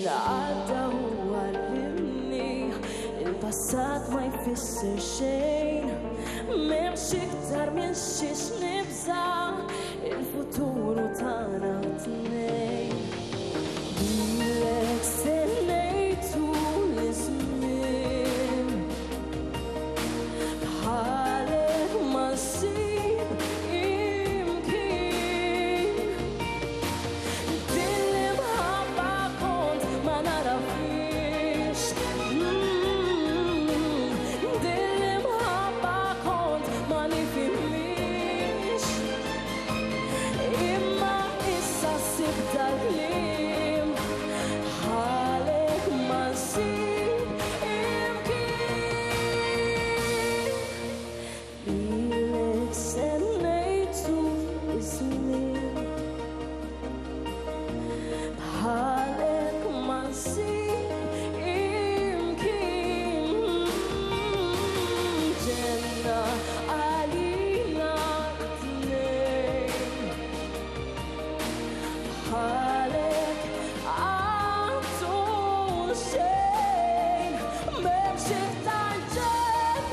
Għadda u għallimni il-passat ma jfisser xejn, m'hemmx iktar minn xiex nibża il-futuru tagħna tnejn. Lilek sennejtu l-iżmien bħalek ma nsib imkien. Dilli mħabba kont ma narafix, dilli mħabba kont ma nifhimix, imma issa sibt dal-kliem bħalek ma nsib imkien. Lilek sennejtu l-iżmien bħalek ma nsib imkien. Ġenna għalina t-tnejn bħalek għandu xejn, m'hemmx iktar ġenn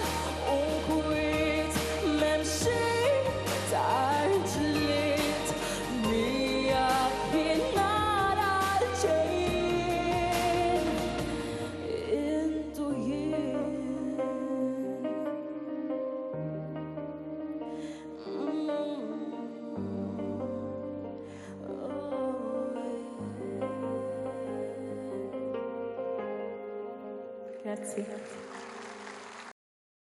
u kwiet, m'hemmx iktar ġlied miegħek jien nara l-ġejjien. Intu jien. Grazie.